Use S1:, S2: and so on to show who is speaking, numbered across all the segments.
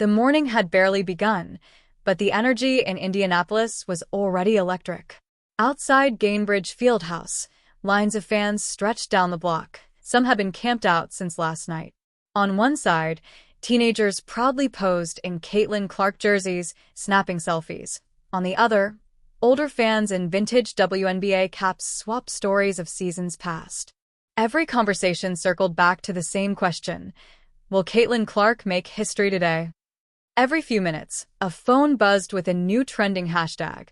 S1: The morning had barely begun, but the energy in Indianapolis was already electric. Outside Gainbridge Fieldhouse, lines of fans stretched down the block. Some had been camped out since last night. On one side, teenagers proudly posed in Caitlin Clark jerseys, snapping selfies. On the other, older fans in vintage WNBA caps swapped stories of seasons past. Every conversation circled back to the same question: will Caitlin Clark make history today? Every few minutes, a phone buzzed with a new trending hashtag.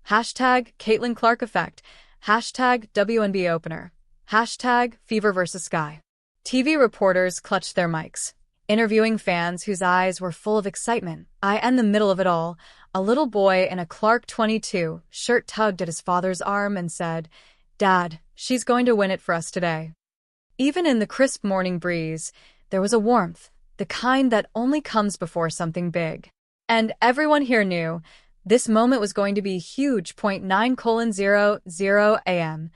S1: Hashtag Caitlin Clark effect. Hashtag WNBA opener. Hashtag Fever vs. Sky. TV reporters clutched their mics, interviewing fans whose eyes were full of excitement. In the middle of it all, a little boy in a Clark 22 shirt tugged at his father's arm and said, "Dad, she's going to win it for us today." Even in the crisp morning breeze, there was a warmth, the kind that only comes before something big. And everyone here knew this moment was going to be huge. 9:00 a.m.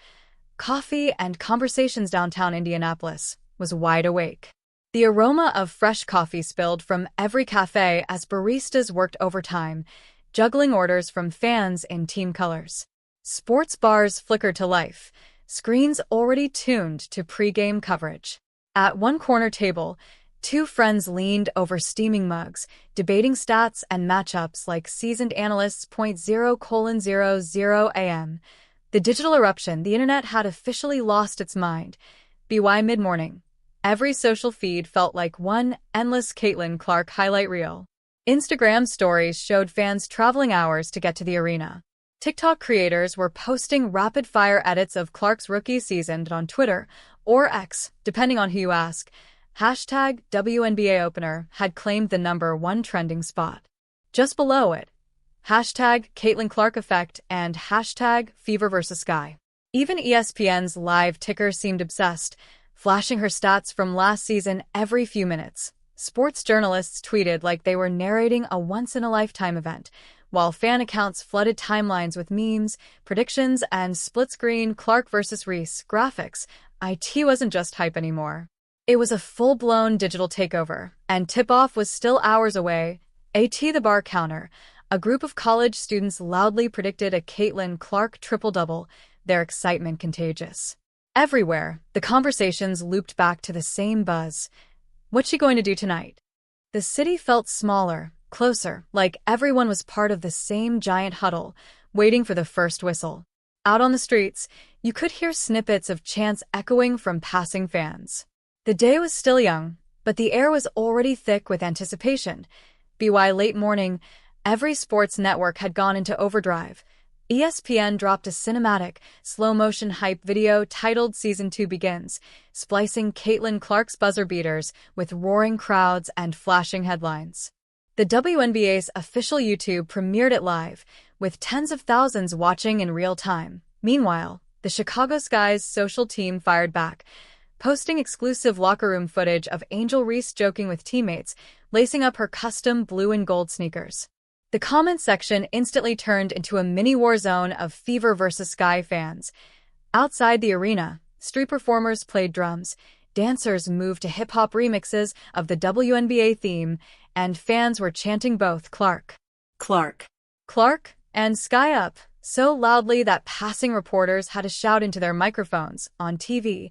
S1: Coffee and conversations downtown Indianapolis was wide awake. The aroma of fresh coffee spilled from every cafe as baristas worked overtime, juggling orders from fans in team colors. Sports bars flickered to life, screens already tuned to pre-game coverage. At one corner table, two friends leaned over steaming mugs, debating stats and matchups like seasoned analysts. 0:00 a.m. The digital eruption, the internet had officially lost its mind. By mid-morning, every social feed felt like one endless Caitlin Clark highlight reel. Instagram stories showed fans traveling hours to get to the arena. TikTok creators were posting rapid-fire edits of Clark's rookie season on Twitter or X, depending on who you ask. Hashtag WNBA opener had claimed the #1 trending spot. Just below it, hashtag Caitlin Clark effect and hashtag Fever vs. Sky. Even ESPN's live ticker seemed obsessed, flashing her stats from last season every few minutes. Sports journalists tweeted like they were narrating a once-in-a-lifetime event, while fan accounts flooded timelines with memes, predictions, and split-screen Clark versus Reese graphics. It wasn't just hype anymore. It was a full-blown digital takeover, and tip-off was still hours away. At the bar counter, a group of college students loudly predicted a Caitlin Clark triple-double, their excitement contagious. Everywhere, the conversations looped back to the same buzz. What's she going to do tonight? The city felt smaller, closer, like everyone was part of the same giant huddle, waiting for the first whistle. Out on the streets, you could hear snippets of chants echoing from passing fans. The day was still young, but the air was already thick with anticipation. By late morning, every sports network had gone into overdrive. ESPN dropped a cinematic, slow-motion hype video titled Season 2 Begins, splicing Caitlin Clark's buzzer beaters with roaring crowds and flashing headlines. The WNBA's official YouTube premiered it live, with tens of thousands watching in real time. Meanwhile, the Chicago Sky's social team fired back, posting exclusive locker room footage of Angel Reese joking with teammates, lacing up her custom blue and gold sneakers. The comment section instantly turned into a mini-war zone of Fever vs. Sky fans. Outside the arena, street performers played drums, dancers moved to hip-hop remixes of the WNBA theme, and fans were chanting both Clark, Clark, and Sky up, so loudly that passing reporters had to shout into their microphones. On TV,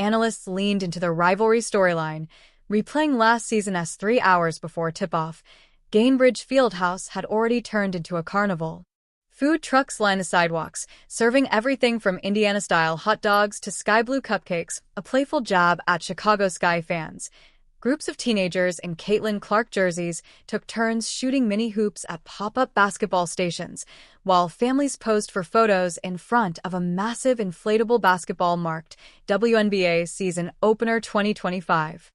S1: analysts leaned into the rivalry storyline, replaying last season as 3 hours before tip-off. Gainbridge Fieldhouse had already turned into a carnival. Food trucks lined the sidewalks, serving everything from Indiana-style hot dogs to sky blue cupcakes, a playful jab at Chicago Sky fans. Groups of teenagers in Caitlin Clark jerseys took turns shooting mini hoops at pop-up basketball stations, while families posed for photos in front of a massive inflatable basketball marked WNBA Season Opener 2025.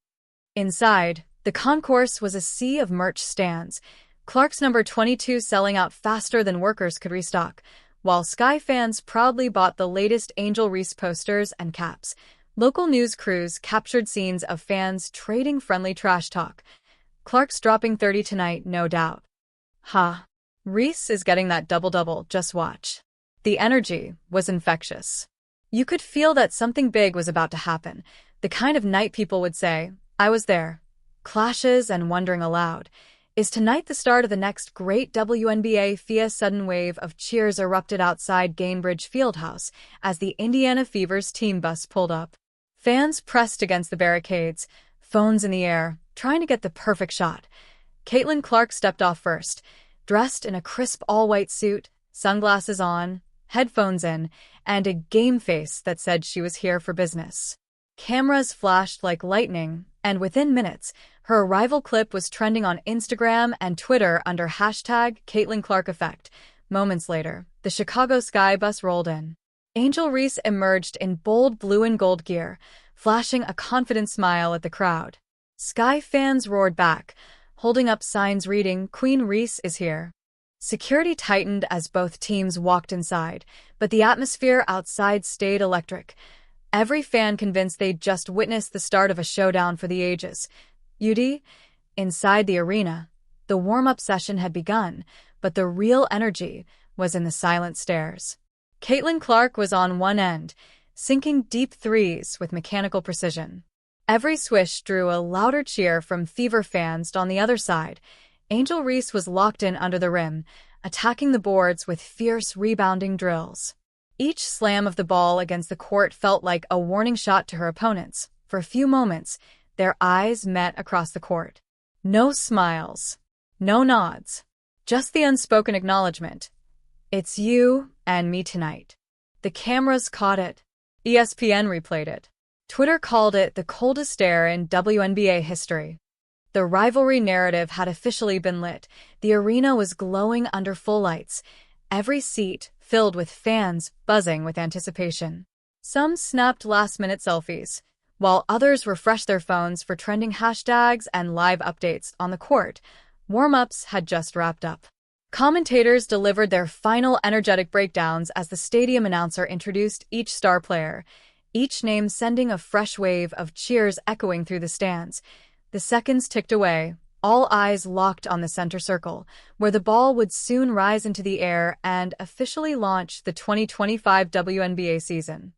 S1: Inside, the concourse was a sea of merch stands, Clark's #22 selling out faster than workers could restock, while Sky fans proudly bought the latest Angel Reese posters and caps. Local news crews captured scenes of fans trading friendly trash talk. Clark's dropping 30 tonight, no doubt. Reese is getting that double-double, just watch. The energy was infectious. You could feel that something big was about to happen, the kind of night people would say, "I was there." Clashes and wondering aloud. Is tonight the start of the next great WNBA? A sudden wave of cheers erupted outside Gainbridge Fieldhouse as the Indiana Fever's team bus pulled up. Fans pressed against the barricades, phones in the air, trying to get the perfect shot. Caitlin Clark stepped off first, dressed in a crisp all-white suit, sunglasses on, headphones in, and a game face that said she was here for business. Cameras flashed like lightning, and within minutes, her arrival clip was trending on Instagram and Twitter under hashtag #CaitlinClarkEffect. Moments later, the Chicago Sky bus rolled in. Angel Reese emerged in bold blue and gold gear, flashing a confident smile at the crowd. Sky fans roared back, holding up signs reading, "Queen Reese is here." Security tightened as both teams walked inside, but the atmosphere outside stayed electric. Every fan convinced they'd just witnessed the start of a showdown for the ages. Inside the arena, the warm-up session had begun, but the real energy was in the silent stares. Caitlin Clark was on one end, sinking deep threes with mechanical precision. Every swish drew a louder cheer from Fever fans on the other side. Angel Reese was locked in under the rim, attacking the boards with fierce rebounding drills. Each slam of the ball against the court felt like a warning shot to her opponents. For a few moments, their eyes met across the court. No smiles, no nods, just the unspoken acknowledgement. "It's you and me tonight." The cameras caught it. ESPN replayed it. Twitter called it the coldest air in WNBA history. The rivalry narrative had officially been lit. The arena was glowing under full lights, every seat filled with fans buzzing with anticipation. Some snapped last-minute selfies, while others refreshed their phones for trending hashtags and live updates on the court. Warm-ups had just wrapped up. Commentators delivered their final energetic breakdowns as the stadium announcer introduced each star player, each name sending a fresh wave of cheers echoing through the stands. The seconds ticked away, all eyes locked on the center circle, where the ball would soon rise into the air and officially launch the 2025 WNBA season.